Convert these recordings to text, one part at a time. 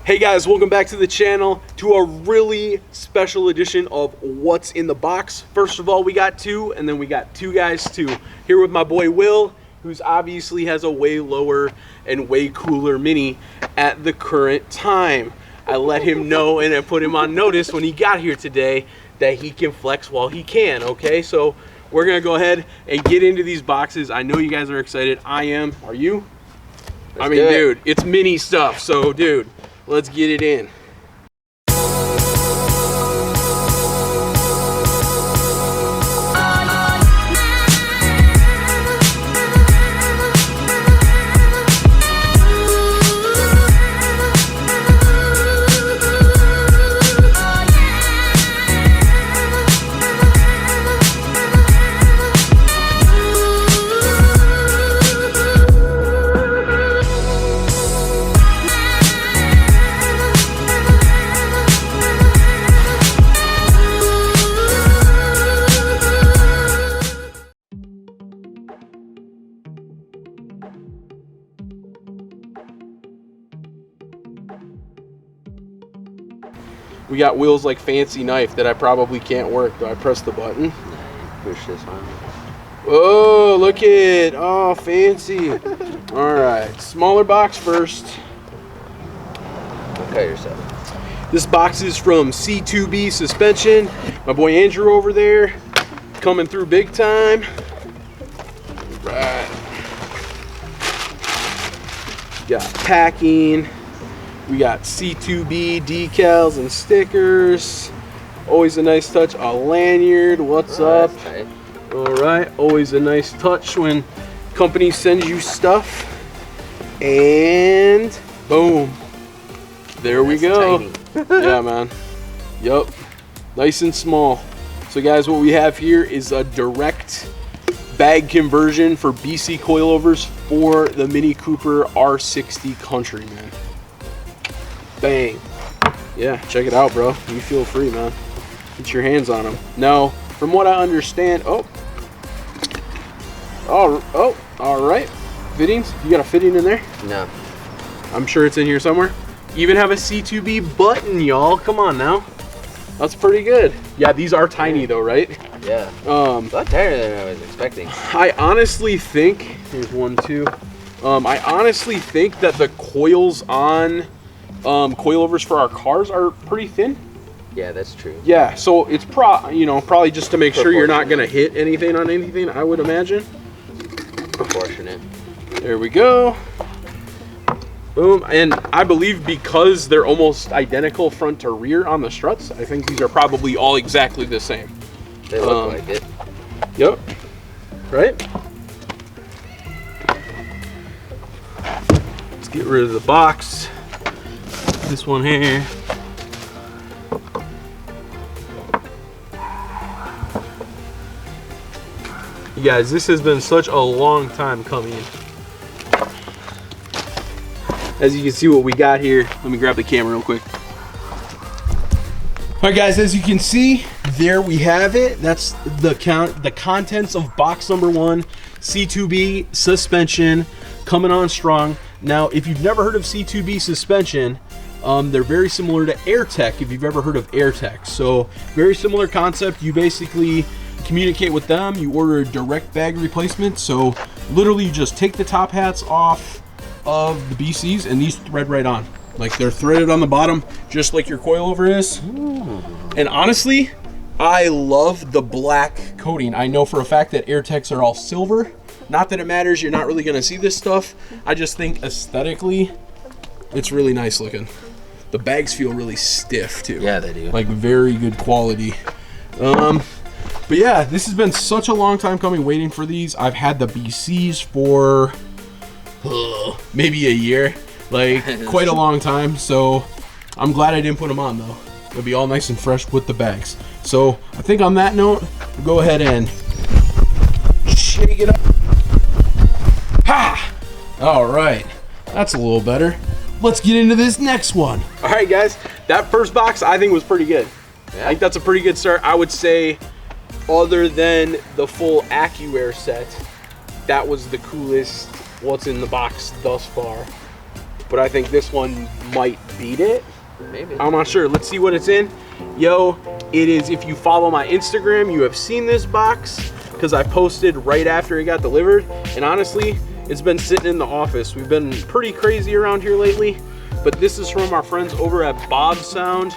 Hey guys, welcome back to the channel to a really special edition of What's in the Box. First of all, we got two, and then we got two guys too. Here with my boy Will, who's obviously has a way lower and way cooler Mini at the current time. I let him know and I put him on notice when he got here today that he can flex while he can, okay? So we're gonna go ahead and get into these boxes. I know you guys are excited. I am. Are you? I mean, dude, it's Mini stuff, so dude, let's get it in. We got Will's like fancy knife that I probably can't work. Do I press the button? Push this one. Oh, look it. Oh, fancy. All right, smaller box first. Okay, yourself. This box is from C2B Suspension. My boy Andrew over there, coming through big time. Right. Got packing. We got C2B decals and stickers. Always a nice touch. A lanyard. What's up? Nice. All right. Always a nice touch when company sends you stuff. And boom. There we go. Yeah, man. Yup. Nice and small. So guys, what we have here is a direct bag conversion for BC coilovers for the Mini Cooper R60 Countryman. Bang. Yeah, check it out, bro. You feel free, man. Get your hands on them. Now, from what I understand, all right. Fittings? You got a fitting in there? No. I'm sure it's in here somewhere. Even have a C2B button, y'all. Come on now. That's pretty good. Yeah, these are tiny though, right? Yeah. A lot tighter than I was expecting. I honestly think, here's one too. I honestly think that the coils on coilovers for our cars are pretty thin. Yeah, that's true. Yeah, so it's probably just to make sure you're not gonna hit anything on anything, I would imagine. Proportionate. There we go. Boom. And I believe because they're almost identical front to rear on the struts, I think these are probably all exactly the same. They look like it. Yep. Right? Let's get rid of the box. This one here. You guys, this has been such a long time coming. As you can see what we got here, let me grab the camera real quick. All right guys, as you can see, there we have it. That's the contents of box number one, C2B Suspension, coming on strong. Now, if you've never heard of C2B Suspension, they're very similar to AirTech, if you've ever heard of AirTech. So very similar concept. You basically communicate with them, you order a direct bag replacement. So literally you just take the top hats off of the BCs and these thread right on. Like they're threaded on the bottom, just like your coilover is. Ooh. And honestly, I love the black coating. I know for a fact that AirTechs are all silver. Not that it matters, you're not really gonna see this stuff. I just think aesthetically, it's really nice looking. The bags feel really stiff too. Yeah, they do. Like very good quality. But yeah, this has been such a long time coming, waiting for these. I've had the BCs for maybe a year, like quite a long time. So I'm glad I didn't put them on though. It'll be all nice and fresh with the bags. So I think on that note, we'll go ahead and shake it up. Ha! All right, that's a little better. Let's get into this next one. All right, guys, that first box I think was pretty good. Yeah. I think that's a pretty good start. I would say, other than the full AccuAir set, that was the coolest what's in the box thus far. but I think this one might beat it. Maybe. I'm not sure. Let's see what it's in. Yo, it is, if you follow my Instagram, you have seen this box because I posted right after it got delivered. And honestly, it's been sitting in the office. We've been pretty crazy around here lately, but this is from our friends over at BAVSOUND.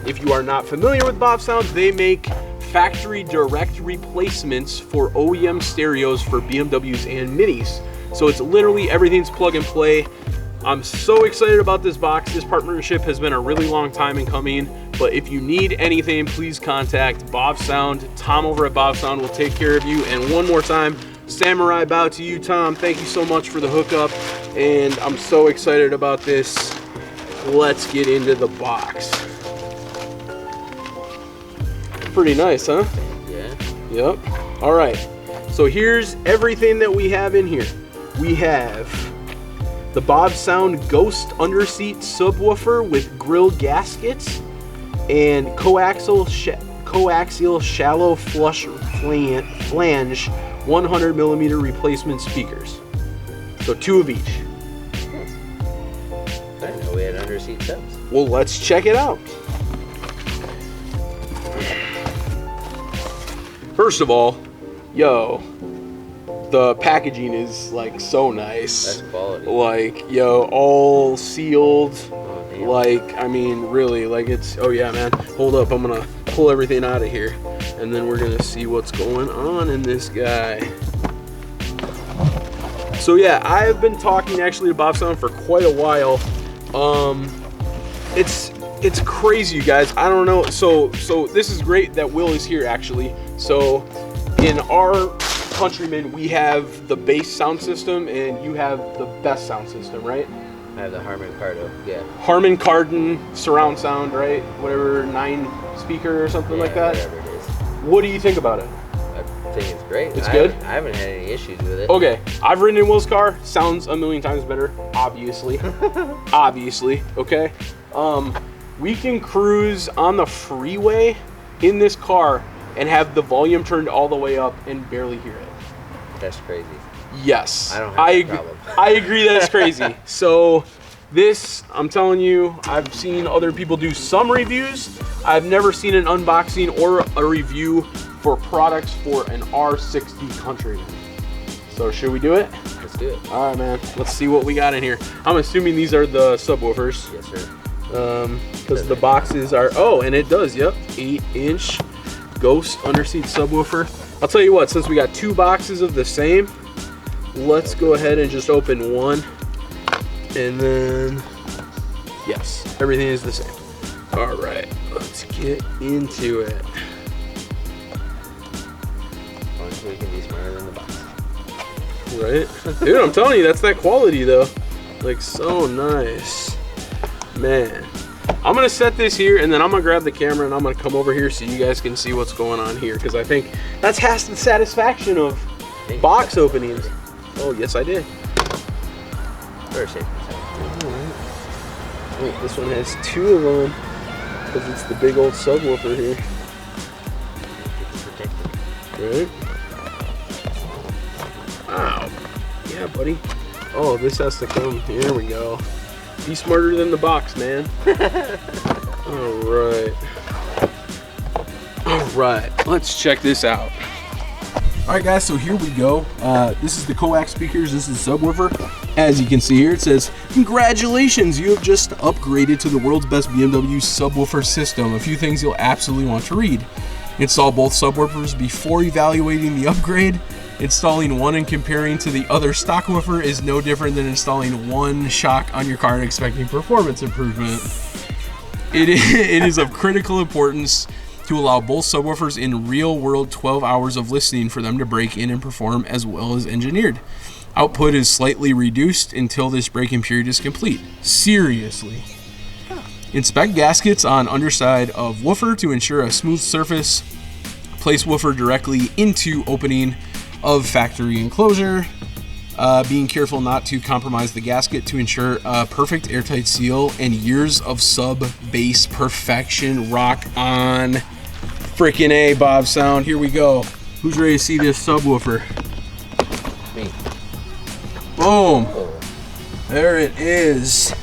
If you are not familiar with BAVSOUND, they make factory direct replacements for OEM stereos for BMWs and Minis. So it's literally everything's plug and play. I'm so excited about this box. This partnership has been a really long time in coming, but if you need anything, please contact BAVSOUND. Tom over at BAVSOUND will take care of you. And one more time, Samurai bow to you, Tom. Thank you so much for the hookup, and I'm so excited about this. Let's get into the box. Pretty nice, huh? Yeah. Yep. All right, so here's everything that we have in here. We have the BAVSOUND Ghost underseat subwoofer with grille gaskets and coaxial shallow flush flange 100mm replacement speakers. So 2 of each. I didn't know we had underseat subs. Well, let's check it out. First of all, yo, the packaging is like so nice. That's quality. Like, yo, all sealed. Oh, damn. Like, I mean, really, like it's, oh yeah, man. Hold up, I'm gonna pull everything out of here, and then we're gonna see what's going on in this guy. So yeah, I've been talking actually to BAVSOUND for quite a while. It's crazy, you guys. I don't know. So this is great that Will is here actually. So in our Countryman, we have the bass sound system, and you have the best sound system, right? I have the Harman Kardon, yeah. Harman Kardon surround sound, right? Whatever, 9 speaker or something like that. Whatever it is. What do you think about it? I think it's great. It's good? I haven't had any issues with it. Okay, I've ridden in Will's car. Sounds a million times better, obviously. Obviously, okay? We can cruise on the freeway in this car and have the volume turned all the way up and barely hear it. That's crazy. Yes. I don't have that problem. I agree that's crazy. So this, I'm telling you, I've seen other people do some reviews. I've never seen an unboxing or a review for products for an R60 Countryman. So should we do it? Let's do it. All right, man. Let's see what we got in here. I'm assuming these are the subwoofers. Yes, sir. Because the boxes are, oh, and it does, yep, 8-inch Ghost underseat subwoofer. I'll tell you what, since we got 2 boxes of the same, let's go ahead and just open one, and then, yes, everything is the same. All right, let's get into it. Honestly, we can be smarter than the box. Right? Dude, I'm telling you, that's that quality though. Like, so nice. Man. I'm gonna set this here, and then I'm gonna grab the camera and I'm gonna come over here so you guys can see what's going on here, because I think that's half the satisfaction of box openings. Oh, yes, I did. Very safe. Alright. Wait, this one has 2 of them because it's the big old subwoofer here. Right? Wow. Yeah, buddy. Oh, this has to come. Here we go. Be smarter than the box, man. Alright. Alright, let's check this out. Alright guys, so here we go. This is the coax speakers, this is the subwoofer. As you can see here, it says, congratulations, you have just upgraded to the world's best BMW subwoofer system. A few things you'll absolutely want to read. Install both subwoofers before evaluating the upgrade. Installing one and comparing to the other stock woofer is no different than installing one shock on your car and expecting performance improvement. It is of critical importance to allow both subwoofers in real-world 12 hours of listening for them to break in and perform as well as engineered. Output is slightly reduced until this break-in period is complete. Seriously. Inspect gaskets on underside of woofer to ensure a smooth surface. Place woofer directly into opening of factory enclosure. Being careful not to compromise the gasket to ensure a perfect airtight seal and years of sub bass perfection. Rock on. Freaking A, BAVSOUND. Here we go. Who's ready to see this subwoofer? Me. Boom. Oh. There it is.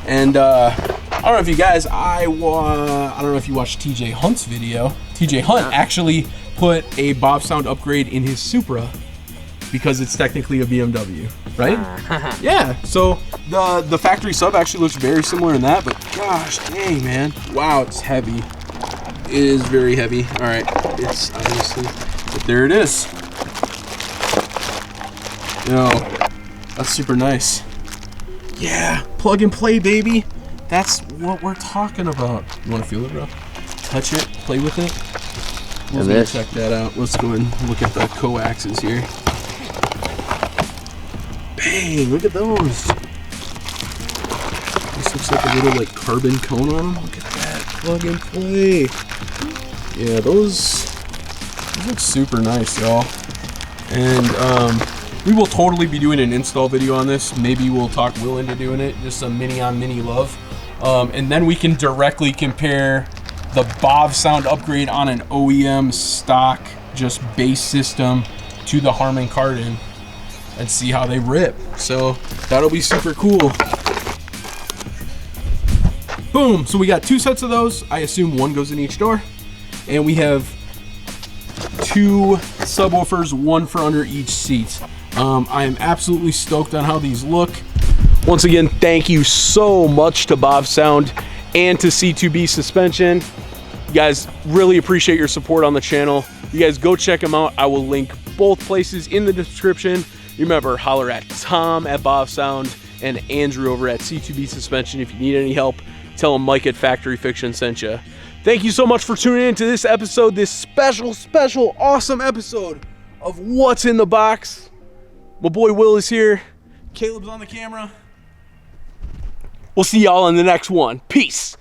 And I don't know if you guys, I don't know if you watched TJ Hunt's video. TJ Hunt actually put a BAVSOUND upgrade in his Supra because it's technically a BMW, right? Yeah, so the factory sub actually looks very similar in that, but gosh dang, man. Wow, it's heavy. It is very heavy. All right, it's obviously, but there it is. Yo, that's super nice. Yeah, plug and play, baby. That's what we're talking about. You want to feel it, bro? Touch it, play with it. Let's go check that out. Let's go and look at the coaxes here. Bang, look at those. This looks like a little like carbon cone on them. Look at that, plug and play. Yeah, those look super nice, y'all. And we will totally be doing an install video on this. Maybe we'll talk Will into doing it, just a mini on mini love. And then we can directly compare the BAVSOUND upgrade on an OEM stock, just base system, to the Harman Kardon and see how they rip. So that'll be super cool. Boom, so we got 2 sets of those. I assume 1 goes in each door. And we have 2 subwoofers, 1 for under each seat. I am absolutely stoked on how these look. Once again, thank you so much to BAVSOUND and to C2B Suspension. You guys, really appreciate your support on the channel. You guys go check them out. I will link both places in the description. Remember, holler at Tom at BAVSOUND and Andrew over at C2B Suspension. If you need any help, tell them Mike at Factory Fiction sent you. Thank you so much for tuning in to this episode, this special, awesome episode of What's in the Box. My boy Will is here. Caleb's on the camera. We'll see y'all in the next one. Peace.